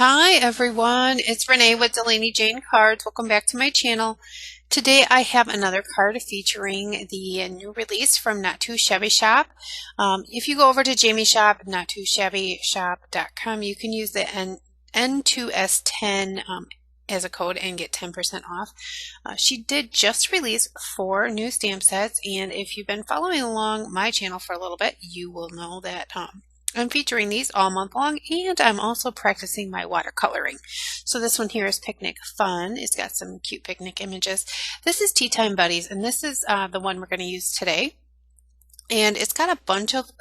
Hi everyone, it's Renee with Delaney Jane Cards. Welcome back to my channel. Today I have another card featuring the new release from Not Too Shabby Shop. If you go over to Jamie Shop, nottoshabbyshop.com, you can use the N2S10 as a code and get 10% off. She did just release 4 new stamp sets, and if you've been following along my channel for a little bit, you will know that I'm featuring these all month long, and I'm also practicing my watercoloring. So this one here is Picnic Fun. It's got some cute picnic images. This is Tea Time Buddies, and this is the one we're going to use today. And it's got a bunch of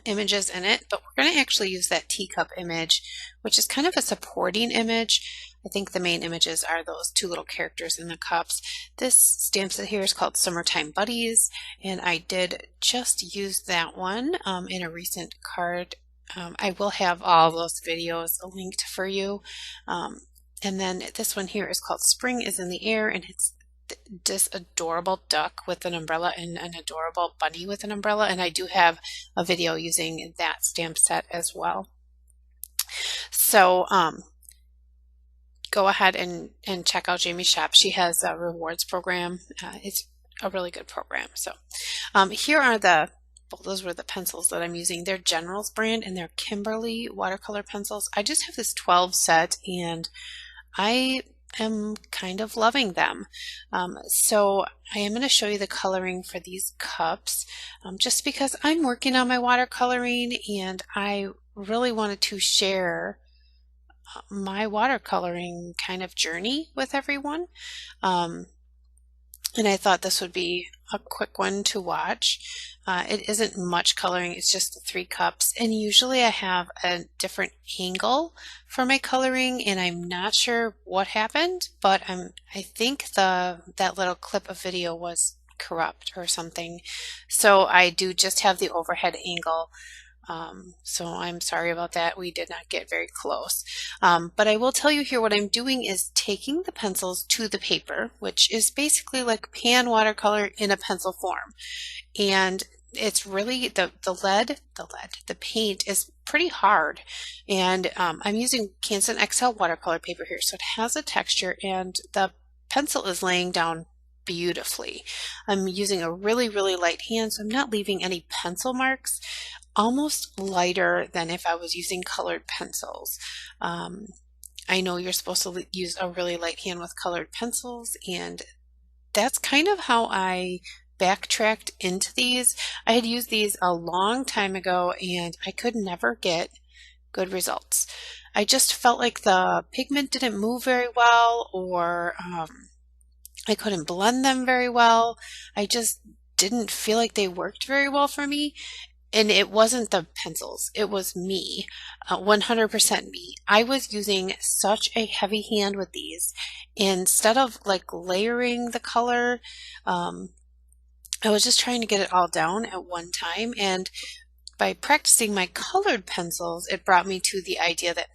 images in it, but we're going to actually use that teacup image, which is kind of a supporting image. I think the main images are those 2 little characters in the cups. This stamp set here is called Summertime Buddies, and I did just use that one in a recent card. I will have all those videos linked for you. And then this one here is called Spring is in the Air, and it's this adorable duck with an umbrella and an adorable bunny with an umbrella, and I do have a video using that stamp set as well. So go ahead and check out Jamie's shop. She has a rewards program. It's a really good program. So here are those were the pencils that I'm using. They're General's brand, and they're Kimberly watercolor pencils. I just have this 12 set, and I am kind of loving them. So I am going to show you the coloring for these cups, just because I'm working on my watercoloring, and I really wanted to share my watercoloring kind of journey with everyone. And I thought this would be a quick one to watch. It isn't much coloring, it's just the 3 cups, and usually I have a different angle for my coloring, and I'm not sure what happened, but I think that little clip of video was corrupt or something. So I do just have the overhead angle. So I'm sorry about that. We did not get very close. But I will tell you here what I'm doing is taking the pencils to the paper, which is basically like pan watercolor in a pencil form. And it's really the paint is pretty hard. And I'm using Canson XL watercolor paper here, so it has a texture, and the pencil is laying down beautifully. I'm using a really light hand, so I'm not leaving any pencil marks. Almost lighter than if I was using colored pencils. I know you're supposed to use a really light hand with colored pencils, and that's kind of how I backtracked into these. I had used these a long time ago, and I could never get good results. I just felt like the pigment didn't move very well, or I couldn't blend them very well. I just didn't feel like they worked very well for me. And it wasn't the pencils, it was me, 100% me. I was using such a heavy hand with these. Instead of like layering the color, I was just trying to get it all down at one time. And by practicing my colored pencils, it brought me to the idea that,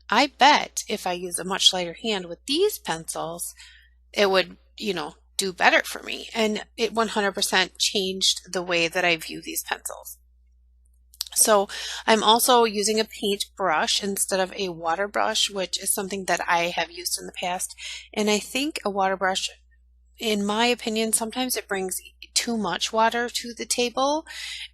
I bet if I use a much lighter hand with these pencils, it would, do better for me. And it 100% changed the way that I view these pencils. So I'm also using a paint brush instead of a water brush, which is something that I have used in the past. And I think a water brush, in my opinion, sometimes it brings too much water to the table.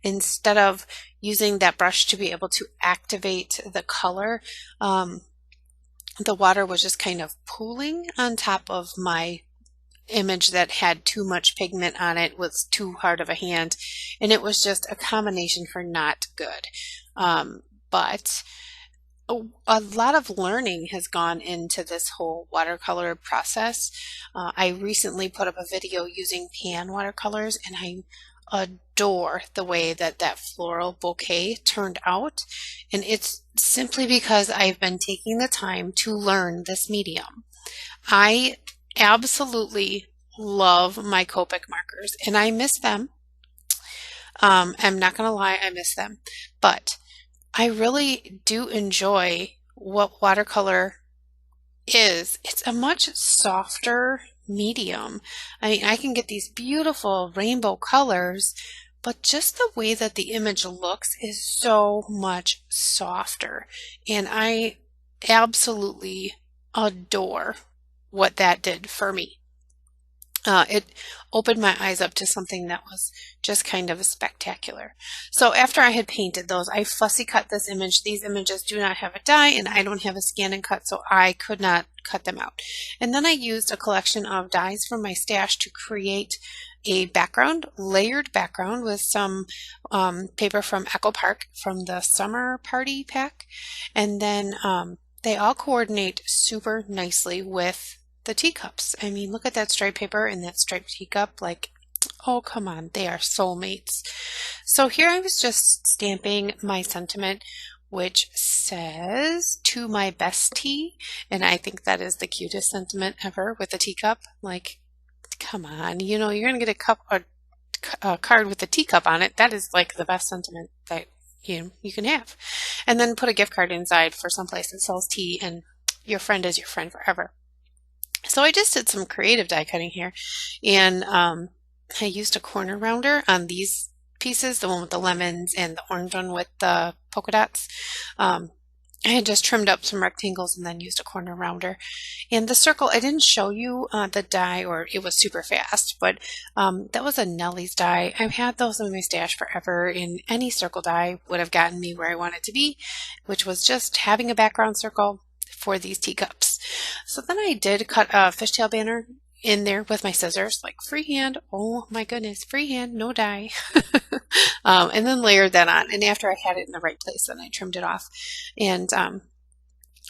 Instead of using that brush to be able to activate the color, the water was just kind of pooling on top of my image that had too much pigment on it, was too hard of a hand, and it was just a combination for not good. But a lot of learning has gone into this whole watercolor process. I recently put up a video using pan watercolors, and I adore the way that floral bouquet turned out, and it's simply because I've been taking the time to learn this medium. I absolutely love my Copic markers, and I miss them. I'm not gonna lie, I miss them, but I really do enjoy what watercolor is. It's a much softer medium. I mean, I can get these beautiful rainbow colors, but just the way that the image looks is so much softer, and I absolutely adore what that did for me. It opened my eyes up to something that was just kind of spectacular. So after I had painted those, I fussy cut this image. These images do not have a die, and I don't have a scan and cut, so I could not cut them out. And then I used a collection of dies from my stash to create a background, layered background with some paper from Echo Park from the summer party pack. And then they all coordinate super nicely with the teacups. I mean, look at that striped paper and that striped teacup. Like, oh, come on, they are soulmates. So here I was just stamping my sentiment, which says, "To my bestie," and I think that is the cutest sentiment ever with a teacup. Like, come on, you know, you're gonna get a card with a teacup on it. That is like the best sentiment that you can have. And then put a gift card inside for someplace that sells tea, and your friend is your friend forever. So I just did some creative die cutting here, and I used a corner rounder on these pieces, the one with the lemons and the orange one with the polka dots. I had just trimmed up some rectangles and then used a corner rounder. And the circle, I didn't show you the die, or it was super fast, but that was a Nellie's die. I've had those in my stash forever, and any circle die would have gotten me where I wanted to be, which was just having a background circle for these teacups. So then I did cut a fishtail banner in there with my scissors, like freehand. Oh my goodness, freehand, no die. And then layered that on. And after I had it in the right place, then I trimmed it off. And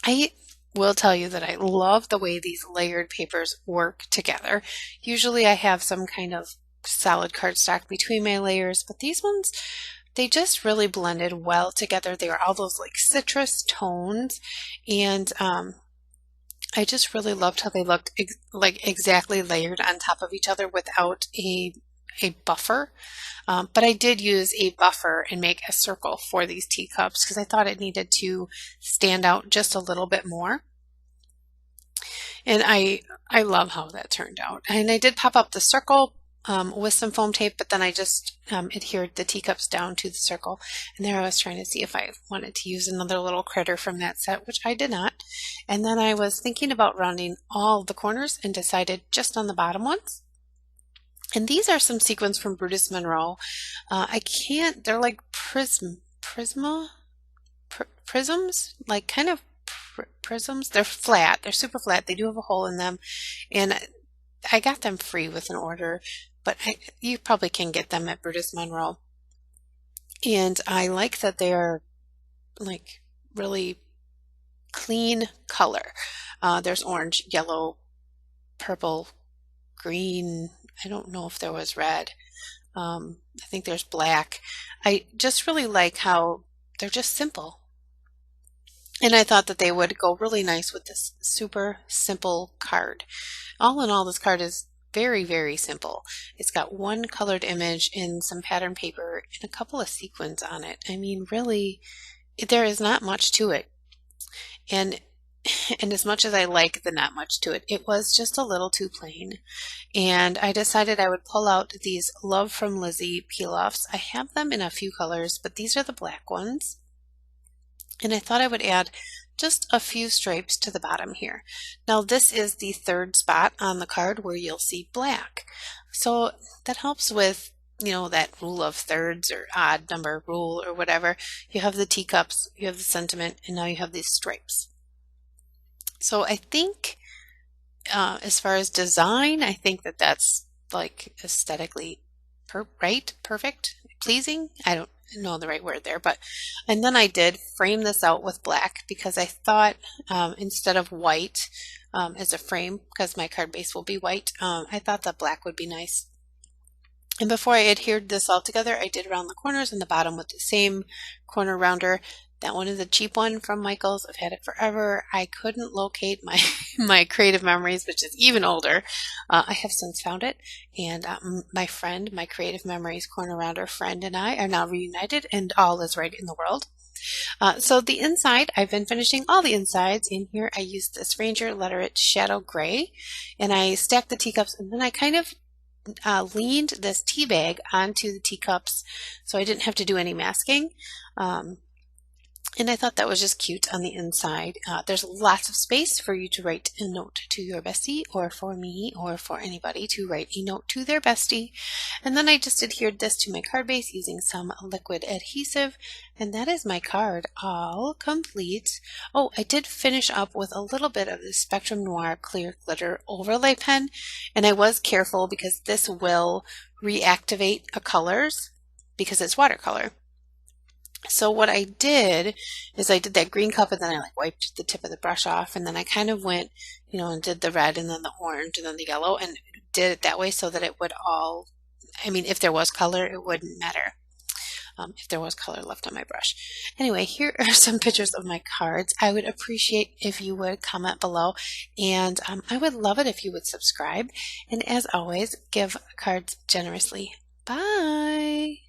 I will tell you that I love the way these layered papers work together. Usually I have some kind of solid cardstock between my layers, but these ones, they just really blended well together. They were all those like citrus tones, and I just really loved how they looked like exactly layered on top of each other without a buffer. But I did use a buffer and make a circle for these teacups because I thought it needed to stand out just a little bit more. And I love how that turned out. And I did pop up the circle with some foam tape, but then I just adhered the teacups down to the circle. And there I was trying to see if I wanted to use another little critter from that set, which I did not. And then I was thinking about rounding all the corners and decided just on the bottom ones. And these are some sequins from Brutus Monroe. They're like prisms, like kind of prisms. They're flat, they're super flat. They do have a hole in them. And I got them free with an order, but you probably can get them at Brutus Monroe. And I like that they're like really clean color. There's orange, yellow, purple, green. I don't know if there was red. I think there's black. I just really like how they're just simple. And I thought that they would go really nice with this super simple card. All in all, this card is very, very simple. It's got one colored image in some pattern paper and a couple of sequins on it. I mean, really, there is not much to it. And as much as I like the not much to it, it was just a little too plain. And I decided I would pull out these Love from Lizi peel-offs. I have them in a few colors, but these are the black ones. And I thought I would add just a few stripes to the bottom here. Now this is the third spot on the card where you'll see black. So that helps with, you know, that rule of thirds or odd number rule or whatever. You have the teacups, you have the sentiment, and now you have these stripes. So I think as far as design, I think that that's like aesthetically perfect, pleasing. I don't know the right word there, but and then I did frame this out with black because I thought instead of white as a frame, because my card base will be white, I thought that black would be nice. And before I adhered this all together, I did round the corners and the bottom with the same corner rounder. That one is a cheap one from Michael's. I've had it forever. I couldn't locate my Creative Memories, which is even older. I have since found it, and my friend, my Creative Memories corner rounder friend, and I are now reunited, and all is right in the world. So the inside, I've been finishing all the insides. In here, I used this Ranger Letterette Shadow Gray, and I stacked the teacups, and then I kind of leaned this tea bag onto the teacups so I didn't have to do any masking. And I thought that was just cute on the inside. There's lots of space for you to write a note to your bestie, or for me, or for anybody to write a note to their bestie. And then I just adhered this to my card base using some liquid adhesive. And that is my card all complete. Oh, I did finish up with a little bit of the Spectrum Noir clear glitter overlay pen. And I was careful because this will reactivate a colors because it's watercolor. So what I did is I did that green cup and then I like wiped the tip of the brush off, and then I kind of went, and did the red and then the orange and then the yellow, and did it that way so that it would all, if there was color, it wouldn't matter. If there was color left on my brush. Anyway, here are some pictures of my cards. I would appreciate if you would comment below, and I would love it if you would subscribe. And as always, give cards generously. Bye!